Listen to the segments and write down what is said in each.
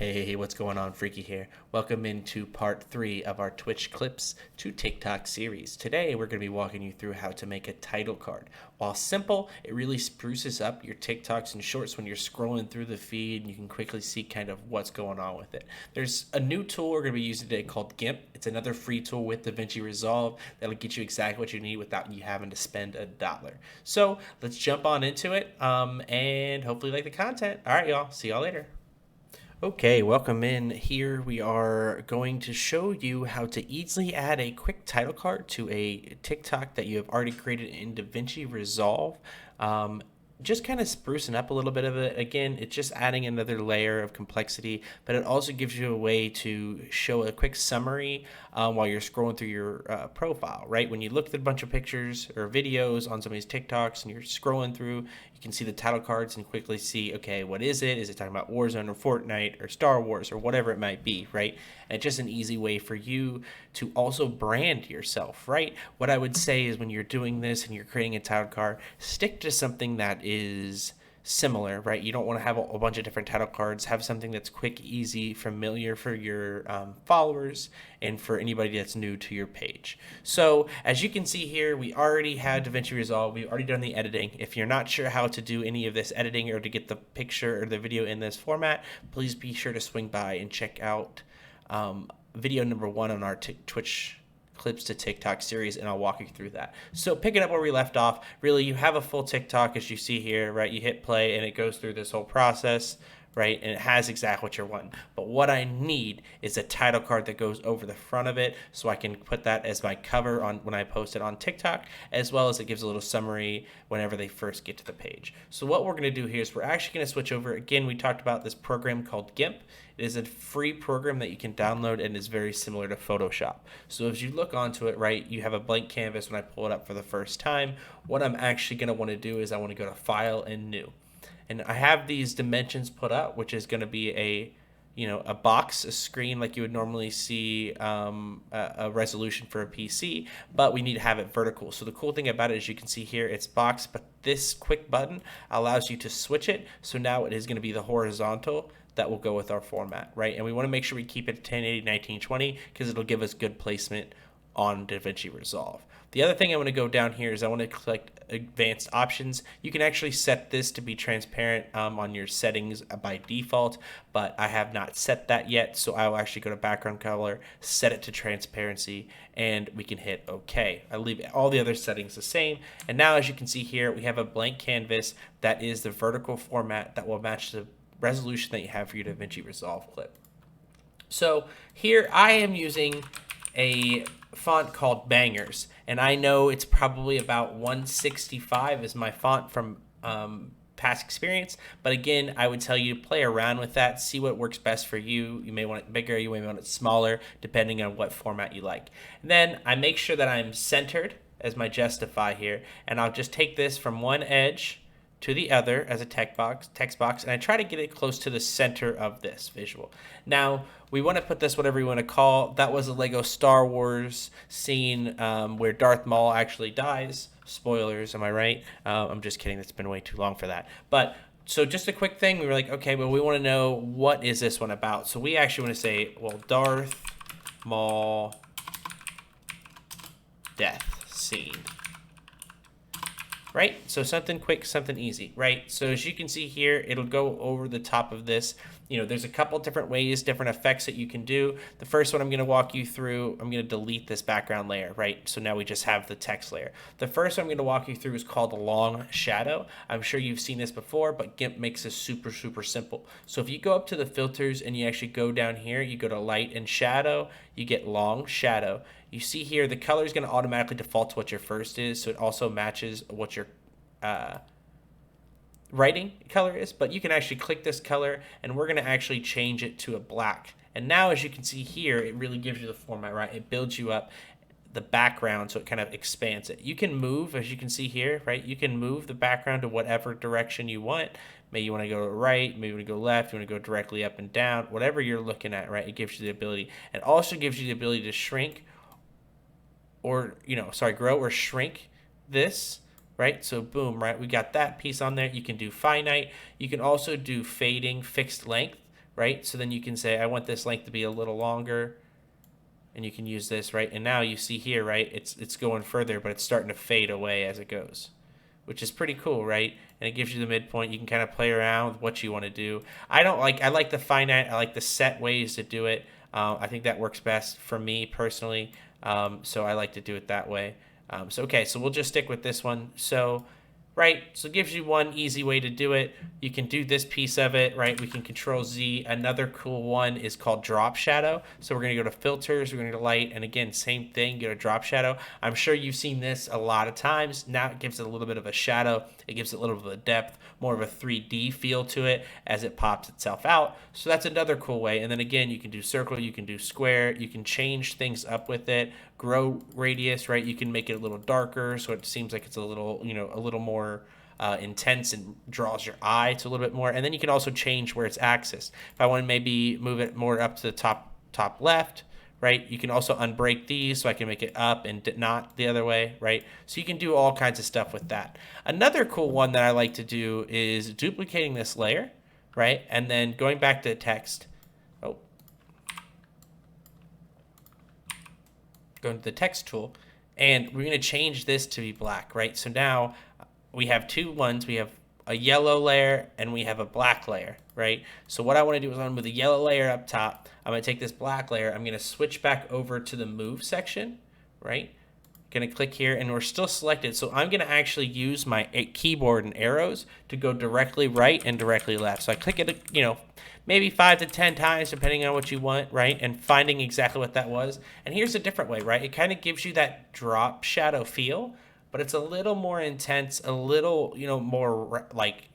Hey, what's going on? Freaky here. Welcome into part 3 of our Twitch Clips to TikTok series. Today, we're going to be walking you through how to make a title card. While simple, it really spruces up your TikToks and shorts when you're scrolling through the feed, and you can quickly see kind of what's going on with it. There's a new tool we're going to be using today called GIMP. It's another free tool with DaVinci Resolve that'll get you exactly what you need without you having to spend $1. So, let's jump on into it, and hopefully you like the content. All right, y'all. See y'all later. Okay, welcome in. Here we are going to show you how to easily add a quick title card to a TikTok that you have already created in DaVinci Resolve. Just kind of sprucing up a little bit of it. Again, it's just adding another layer of complexity, but it also gives you a way to show a quick summary while you're scrolling through your profile, right? When you look at a bunch of pictures or videos on somebody's TikToks and you're scrolling through, you can see the title cards and quickly see, okay, what is it? Is it talking about Warzone or Fortnite or Star Wars or whatever it might be, right? And it's just an easy way for you to also brand yourself, right? What I would say is when you're doing this and you're creating a title card, stick to something that is similar, right? You don't want to have a bunch of different title cards. Have something that's quick, easy, familiar for your followers and for anybody that's new to your page. So as you can see here, we already had DaVinci Resolve. We've already done the editing. If you're not sure how to do any of this editing or to get the picture or the video in this format, please be sure to swing by and check out video number 1 on our Twitch clips to TikTok series, and I'll walk you through that. So picking up where we left off, really you have a full TikTok as you see here, right? You hit play and it goes through this whole process, right? And it has exactly what you're wanting. But what I need is a title card that goes over the front of it so I can put that as my cover on when I post it on TikTok, as well as it gives a little summary whenever they first get to the page. So what we're going to do here is we're actually going to switch over. Again, we talked about this program called GIMP. It is a free program that you can download and is very similar to Photoshop. So as you look onto it, right, you have a blank canvas when I pull it up for the first time. What I'm actually going to want to do is I want to go to File and New. And I have these dimensions put up, which is going to be a box, a screen like you would normally see a resolution for a PC, but we need to have it vertical. So the cool thing about it is you can see here it's box, but this quick button allows you to switch it. So now it is going to be the horizontal that will go with our format, right? And we want to make sure we keep it 1080, 1920 because it'll give us good placement on DaVinci Resolve. The other thing I want to go down here is I want to click advanced options. You can actually set this to be transparent on your settings by default, but I have not set that yet. So I will actually go to background color, set it to transparency, and we can hit OK. I leave all the other settings the same. And now as you can see here, we have a blank canvas that is the vertical format that will match the resolution that you have for your DaVinci Resolve clip. So here I am using a font called Bangers, and I know it's probably about 165 is my font from past experience, but again, I would tell you to play around with that, see what works best for you. You may want it bigger, you may want it smaller, depending on what format you like. And then I make sure that I'm centered as my justify here, and I'll just take this from one edge to the other as a text box, and I try to get it close to the center of this visual. Now, we want to put this whatever you want to call. That was a Lego Star Wars scene where Darth Maul actually dies. Spoilers, am I right? I'm just kidding. It's been way too long for that. But so just a quick thing. We were like, okay, well, we want to know what is this one about. So we actually want to say, well, Darth Maul death scene. Right? So something quick, something easy, right? So as you can see here, it'll go over the top of this. There's a couple different ways, different effects that you can do. The first one I'm going to walk you through, I'm going to delete this background layer, right? So now we just have the text layer. The first one I'm going to walk you through is called a long shadow. I'm sure you've seen this before, but GIMP makes this super, super simple. So if you go up to the filters and you actually go down here, you go to light and shadow, you get long shadow. You see here, the color is going to automatically default to what your first is, so it also matches what your writing color is, but you can actually click this color and we're going to actually change it to a black. And now as you can see here, it really gives you the format, right? It builds you up the background, so it kind of expands it. You can move, as you can see here, right? You can move the background to whatever direction you want. Maybe you want to go right, maybe you want to go left, you want to go directly up and down, whatever you're looking at, right? It gives you the ability. It also gives you the ability to shrink or, grow or shrink this, right? So boom, right? We got that piece on there. You can do finite. You can also do fading, fixed length, right? So then you can say, I want this length to be a little longer, and you can use this, right? And now you see here, right, it's going further, but it's starting to fade away as it goes, which is pretty cool, right? And it gives you the midpoint. You can kind of play around with what you want to do. I like the finite, I like the set ways to do it. I think that works best for me personally. So I like to do it that way. Okay, so we'll just stick with this one. So it gives you one easy way to do it. You can do this piece of it, right? We can Control Z. Another cool one is called drop shadow. So we're going to go to filters, we're going to go to light, and again, same thing, go to drop shadow. I'm sure you've seen this a lot of times. Now it gives it a little bit of a shadow. It gives it a little bit of depth, more of a 3D feel to it as it pops itself out. So that's another cool way. And then again, you can do circle, you can do square, you can change things up with it. Grow radius, right? You can make it a little darker so it seems like it's a little, a little more intense and draws your eye to a little bit more. And then you can also change where it's axis. If I want to maybe move it more up to the top left, right? You can also unbreak these so I can make it up and not the other way, right? So you can do all kinds of stuff with that. Another cool one that I like to do is duplicating this layer, right? And then going back to text. Going to the text tool, and we're going to change this to be black, right? So now we have two ones. We have a yellow layer and we have a black layer, right? So what I want to do is I'm going to move the yellow layer up top. I'm going to take this black layer. I'm going to switch back over to the move section, right? Going to click here, and we're still selected. So I'm going to actually use my keyboard and arrows to go directly right and directly left. So I click it, maybe 5 to 10 times, depending on what you want, right? And finding exactly what that was. And here's a different way, right? It kind of gives you that drop shadow feel, but it's a little more intense, a little, more like,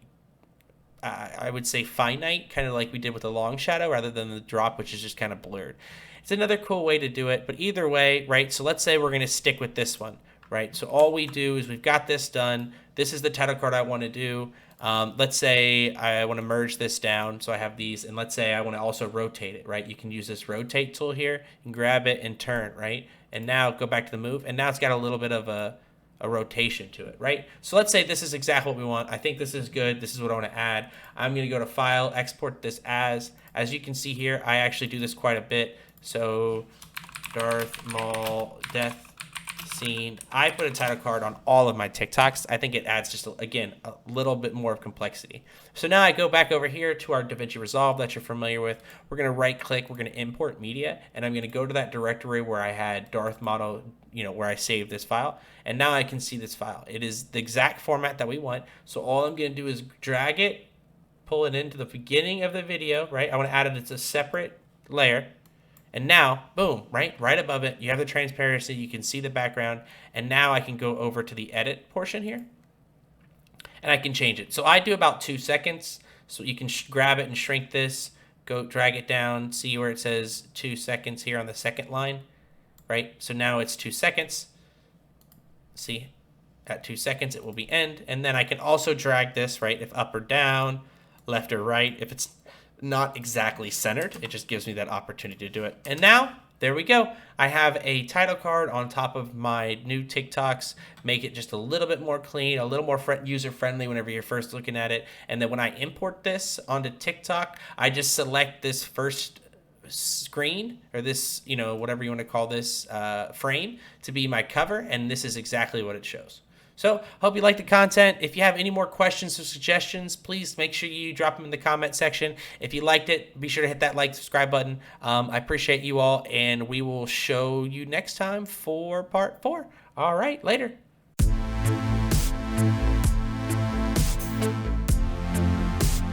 I would say finite, kind of like we did with the long shadow rather than the drop, which is just kind of blurred. It's another cool way to do it, but either way, right? So let's say we're going to stick with this one, right? So all we do is we've got this done. This is the title card I want to do. Let's say I want to merge this down, so I have these, and let's say I want to also rotate it, right? You can use this rotate tool here and grab it and turn, right? And now go back to the move, and now it's got a little bit of a rotation to it, right? So let's say this is exactly what we want. I think this is good. This is what I want to add. I'm going to go to File, export this as you can see here, I actually do this quite a bit. So Darth Maul death scene. I put a title card on all of my TikToks. I think it adds just, again, a little bit more of complexity. So now I go back over here to our DaVinci Resolve that you're familiar with. We're going to right click, we're going to import media, and I'm going to go to that directory where I had Darth Maul, where I saved this file. And now I can see this file. It is the exact format that we want. So all I'm going to do is drag it, pull it into the beginning of the video, right? I want to add it as a separate layer. And now, boom, right above it, you have the transparency, you can see the background, and now I can go over to the edit portion here, and I can change it. So I do about 2 seconds, so you can grab it and shrink this, go drag it down, see where it says 2 seconds here on the second line, right? So now it's 2 seconds. See, at 2 seconds it will be end, and then I can also drag this, right, if up or down, left or right, if it's not exactly centered, it just gives me that opportunity to do it. And now there we go. I have a title card on top of my new TikToks, make it just a little bit more clean, a little more user friendly whenever you're first looking at it. And then when I import this onto TikTok, I just select this first screen, or this, whatever you want to call this frame, to be my cover, and this is exactly what it shows. So, hope you like the content. If you have any more questions or suggestions, please make sure you drop them in the comment section. If you liked it, be sure to hit that like, subscribe button. I appreciate you all, and we will show you next time for part 4. All right, later.